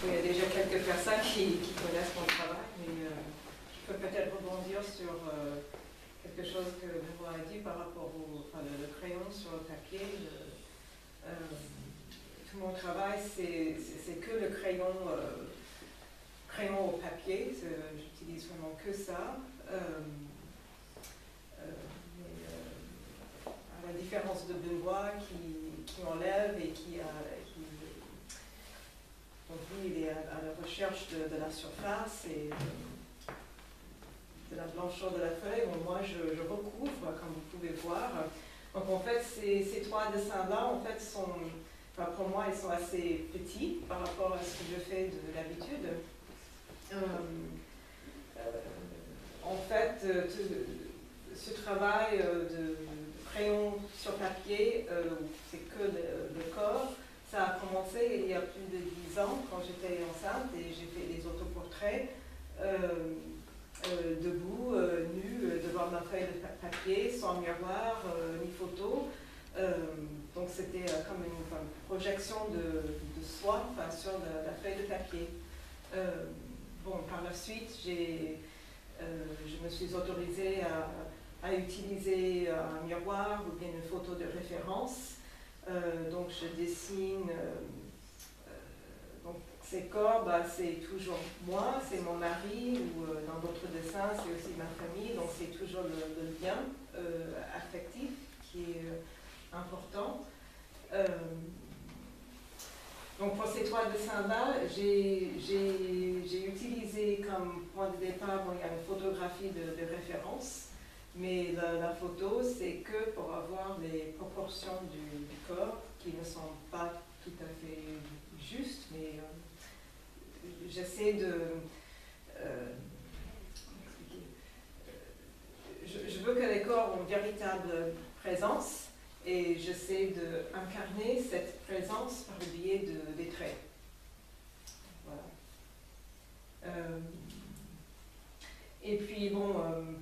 il y a déjà quelques personnes qui connaissent mon travail, mais je peux peut-être rebondir sur quelque chose que Benoît a dit par rapport le crayon sur le papier. Tout mon travail, c'est que le crayon au papier. J'utilise vraiment que ça. À la différence de Benoît qui enlève et donc lui, il est à la recherche de la surface et de la blancheur de la feuille. Bon, moi, je recouvre, comme vous pouvez voir. Donc, en fait, ces trois dessins-là, en fait, pour moi, ils sont assez petits par rapport à ce que je fais de l'habitude. En fait, ce travail de crayon sur papier, c'est que le corps. Ça a commencé il y a plus de 10 ans, quand j'étais enceinte, et j'ai fait des autoportraits debout, nue, devant ma feuille de papier, sans miroir, ni photo. Donc c'était comme une projection de soi sur la feuille de papier. Par la suite, je me suis autorisée à utiliser un miroir ou bien une photo de référence. Donc je dessine, donc ces corps, c'est toujours moi, c'est mon mari, ou dans d'autres dessins, c'est aussi ma famille, donc c'est toujours le lien affectif qui est important. Donc pour ces trois dessins-là, j'ai utilisé comme point de départ, il y a une photographie de référence. Mais la photo, c'est que pour avoir les proportions du corps qui ne sont pas tout à fait justes, mais j'essaie de... je veux que les corps ont une véritable présence et j'essaie d'incarner cette présence par le biais des traits. Voilà. Et puis,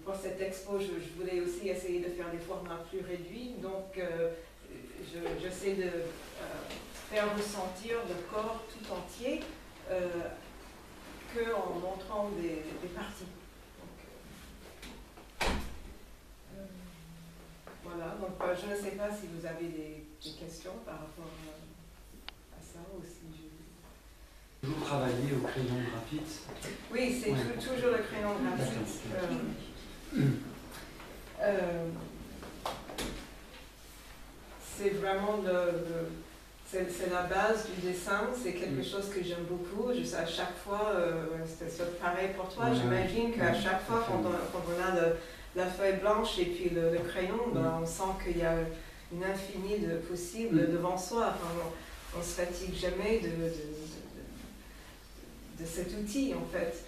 pour cette expo, je voulais aussi essayer de faire des formats plus réduits. Donc, j'essaie de faire ressentir le corps tout entier qu'en montrant des parties. Donc, voilà. Donc, je ne sais pas si vous avez des questions par rapport à ça ou si Toujours travailler au crayon graphite. Oui, c'est toujours le crayon graphite. C'est vraiment c'est la base du dessin, c'est quelque chose que j'aime beaucoup. À chaque fois, c'est pareil pour toi, j'imagine qu'à chaque fois, quand on a la feuille blanche et puis le crayon, on sent qu'il y a une infinie de possibles devant soi. Enfin, on ne se fatigue jamais de cet outil, en fait.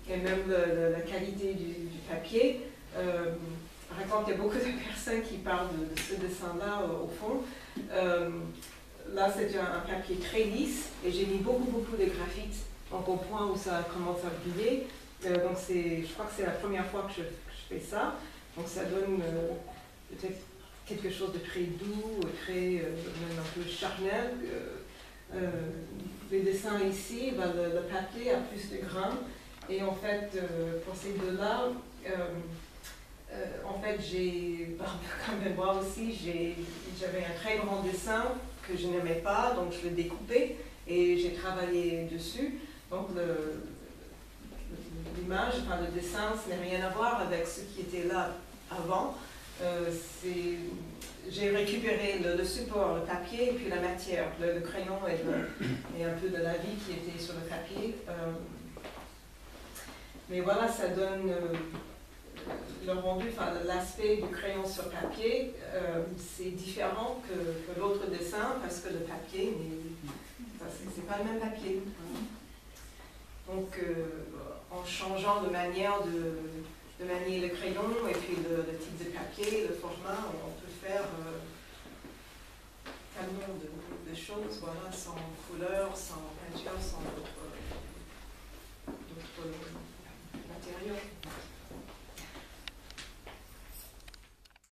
Et même la qualité du papier. Par contre, il y a beaucoup de personnes qui parlent de ce dessin-là, au fond. Là, c'est un papier très lisse, et j'ai mis beaucoup de graphite, donc au point où ça commence à briller. Donc, je crois que c'est la première fois que je fais ça. Donc, ça donne peut-être quelque chose de très doux, très, même un peu charnel. Les dessins ici, le papier a plus de grains, et en fait, pour ces deux-là, en fait, comme moi aussi, j'avais un très grand dessin que je n'aimais pas, donc je l'ai découpé et j'ai travaillé dessus. Donc l'image, le dessin, ça n'a rien à voir avec ce qui était là avant. J'ai récupéré le support, le papier et puis la matière, le crayon et un peu de la vie qui était sur le papier. Mais voilà, ça donne le rendu, l'aspect du crayon sur papier, c'est différent que l'autre dessin parce que le papier, c'est pas le même papier. Donc, en changeant de manière de manier le crayon et puis le type de papier, le format, on peut faire tellement de choses, voilà, sans couleur, sans peinture, sans d'autres matériaux.